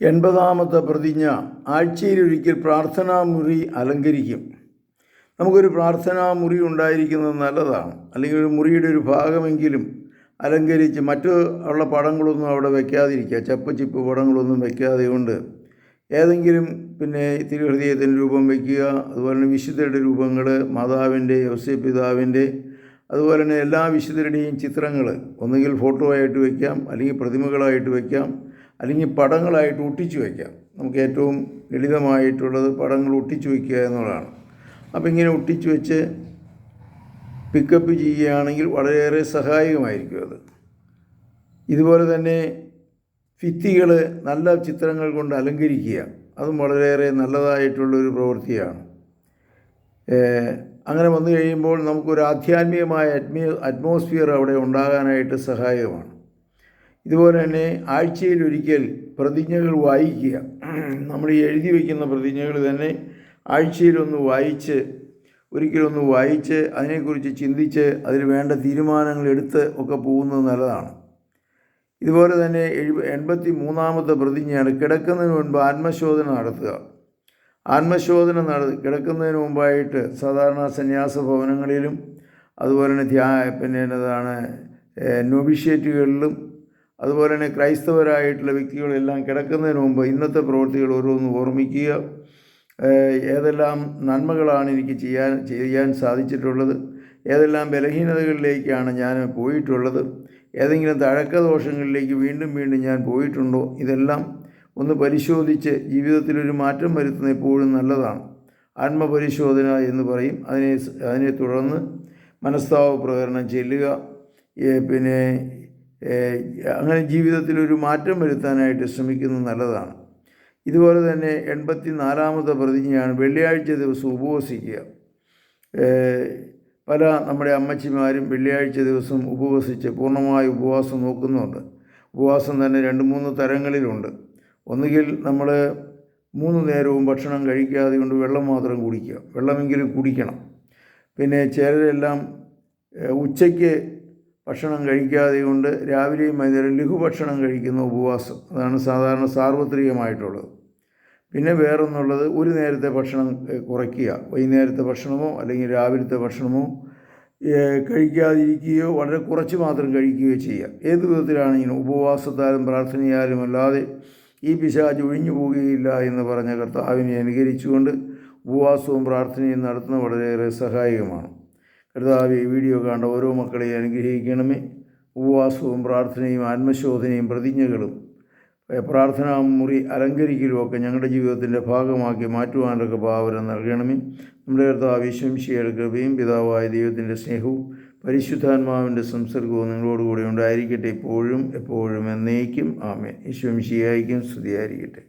80-ാമത്തെ പ്രതിജ്ഞ. ആഴ്ചയിലൊരിക്കൽ പ്രാർത്ഥനാമുറി അലങ്കരിക്കും. നമുക്കൊരു പ്രാർത്ഥനാമുറി ഉണ്ടായിരിക്കുന്നത് നല്ലതാണ്. അല്ലെങ്കിൽ ഒരു മുറിയുടെ ഒരു ഭാഗമെങ്കിലും അലങ്കരിച്ച് മറ്റു ഉള്ള പടങ്ങളൊന്നും അവിടെ വയ്ക്കാതിരിക്കുക. ചിപ്പ് പടങ്ങളൊന്നും വയ്ക്കാതെ കൊണ്ട് ഏതെങ്കിലും തിരുഹൃദയത്തിൻ്റെ രൂപം വയ്ക്കുക. അതുപോലെ തന്നെ വിശുദ്ധരുടെ രൂപങ്ങൾ, മാതാവിൻ്റെ, യോസേപ്പ് പിതാവിൻ്റെ, അതുപോലെ തന്നെ എല്ലാ വിശുദ്ധരുടെയും ചിത്രങ്ങൾ ഒന്നുകിൽ ഫോട്ടോ ആയിട്ട് വയ്ക്കാം, അല്ലെങ്കിൽ പ്രതിമകളായിട്ട് വയ്ക്കാം, അല്ലെങ്കിൽ പടങ്ങളായിട്ട് ഒട്ടിച്ചു വയ്ക്കാം. നമുക്ക് ഏറ്റവും ലളിതമായിട്ടുള്ളത് പടങ്ങൾ ഒട്ടിച്ചു വയ്ക്കുക എന്നുള്ളതാണ്. അപ്പോൾ ഇങ്ങനെ ഒട്ടിച്ചു വെച്ച് പിക്കപ്പ് ചെയ്യുകയാണെങ്കിൽ വളരെയേറെ സഹായകമായിരിക്കും അത്. ഇതുപോലെ തന്നെ ഭിത്തികൾ നല്ല ചിത്രങ്ങൾ കൊണ്ട് അലങ്കരിക്കുക, അതും വളരെയേറെ നല്ലതായിട്ടുള്ളൊരു പ്രവൃത്തിയാണ്. അങ്ങനെ വന്നു കഴിയുമ്പോൾ നമുക്കൊരു ആധ്യാത്മികമായ അറ്റ്മോസ്ഫിയർ അവിടെ ഉണ്ടാകാനായിട്ട് സഹായകമാണ്. ഇതുപോലെ തന്നെ ആഴ്ചയിലൊരിക്കൽ പ്രതിജ്ഞകൾ വായിക്കുക. നമ്മൾ എഴുതി വയ്ക്കുന്ന പ്രതിജ്ഞകൾ തന്നെ ആഴ്ചയിലൊന്ന് വായിച്ച് അതിനെക്കുറിച്ച് ചിന്തിച്ച് അതിൽ വേണ്ട തീരുമാനങ്ങൾ എടുത്ത് ഒക്കെ പോകുന്നത് നല്ലതാണ്. ഇതുപോലെ തന്നെ 83-ാമത്തെ പ്രതിജ്ഞയാണ് കിടക്കുന്നതിന് മുൻപ് ആത്മശോധന നടത്തുക. കിടക്കുന്നതിന് മുമ്പായിട്ട് സാധാരണ സന്യാസ ഭവനങ്ങളിലും അതുപോലെ തന്നെ നൊവിഷ്യേറ്റുകളിലും അതുപോലെ തന്നെ ക്രൈസ്തവരായിട്ടുള്ള വ്യക്തികളെല്ലാം കിടക്കുന്നതിന് മുമ്പ് ഇന്നത്തെ പ്രവൃത്തികൾ ഓരോന്ന് ഓർമ്മിക്കുക. ഏതെല്ലാം നന്മകളാണ് എനിക്ക് ചെയ്യാൻ സാധിച്ചിട്ടുള്ളത്, ഏതെല്ലാം ബലഹീനതകളിലേക്കാണ് ഞാൻ പോയിട്ടുള്ളത്, ഏതെങ്കിലും തഴക്കദോഷങ്ങളിലേക്ക് വീണ്ടും ഞാൻ പോയിട്ടുണ്ടോ, ഇതെല്ലാം ഒന്ന് പരിശോധിച്ച് ജീവിതത്തിലൊരു മാറ്റം വരുത്തുന്നത് എപ്പോഴും നല്ലതാണ്. ആത്മപരിശോധന എന്ന് പറയും. അതിനെ തുടർന്ന് മനസ്താവ പ്രകരണം ചെല്ലുക. അങ്ങനെ ജീവിതത്തിലൊരു മാറ്റം വരുത്താനായിട്ട് ശ്രമിക്കുന്നത് നല്ലതാണ്. ഇതുപോലെ തന്നെ 84-ാമത്തെ പ്രതിജ്ഞയാണ് വെള്ളിയാഴ്ച ദിവസം ഉപവസിക്കുക. പല നമ്മുടെ അമ്മച്ചിമാരും വെള്ളിയാഴ്ച ദിവസം ഉപവസിച്ച് പൂർണ്ണമായ ഉപവാസം നോക്കുന്നുണ്ട്. ഉപവാസം തന്നെ 2-3 തരങ്ങളിലുണ്ട്. ഒന്നുകിൽ നമ്മൾ 3 നേരവും ഭക്ഷണം കഴിക്കാതെ കൊണ്ട് വെള്ളം മാത്രം കുടിക്കുക, വെള്ളമെങ്കിലും കുടിക്കണം. പിന്നെ ചിലരെല്ലാം ഉച്ചയ്ക്ക് ഭക്ഷണം കഴിക്കാതെ കൊണ്ട് രാവിലെയും വൈകുന്നേരം ലഘുഭക്ഷണം കഴിക്കുന്ന ഉപവാസം, അതാണ് സാധാരണ സാർവത്രികമായിട്ടുള്ളത്. പിന്നെ വേറൊന്നുള്ളത് ഒരു നേരത്തെ ഭക്ഷണം കുറയ്ക്കുക. വൈകുന്നേരത്തെ ഭക്ഷണമോ അല്ലെങ്കിൽ രാവിലത്തെ ഭക്ഷണമോ കഴിക്കാതിരിക്കുകയോ വളരെ കുറച്ച് മാത്രം കഴിക്കുകയോ ചെയ്യുക. ഏത് വിധത്തിലാണെങ്കിലും ഉപവാസത്താലും പ്രാർത്ഥനയാലും അല്ലാതെ ഈ പിശാച് ഒഴിഞ്ഞു പോവുകയില്ല എന്ന് പറഞ്ഞ കർത്താവിനെ അനുകരിച്ചുകൊണ്ട് ഉപവാസവും പ്രാർത്ഥനയും നടത്തുന്നത് വളരെയേറെ സഹായകമാണ്. കർത്താവേ, ഈ വീഡിയോ കണ്ട ഓരോ മക്കളെയും അനുഗ്രഹിക്കണമേ. ഉപവാസവും പ്രാർത്ഥനയും ആത്മശോധനയും പ്രതിജ്ഞകളും പ്രാർത്ഥനാ മുറി അലങ്കരിക്കലും ഒക്കെ ഞങ്ങളുടെ ജീവിതത്തിൻ്റെ ഭാഗമാക്കി മാറ്റുവാനൊക്കെ ഭാവന നൽകണമേ. നമ്മുടെ കർത്താവ് യേശുമിശിഹായുടെ കൃപയും പിതാവായ ദൈവത്തിൻ്റെ സ്നേഹവും പരിശുദ്ധാത്മാവിൻ്റെ സംസർഗവും നിങ്ങളോടുകൂടി ഉണ്ടായിരിക്കട്ടെ, ഇപ്പോഴും എപ്പോഴും എന്നേക്കും. ആമേൻ. യേശുമിശിഹായ്ക്കും സ്തുതിയായിരിക്കട്ടെ.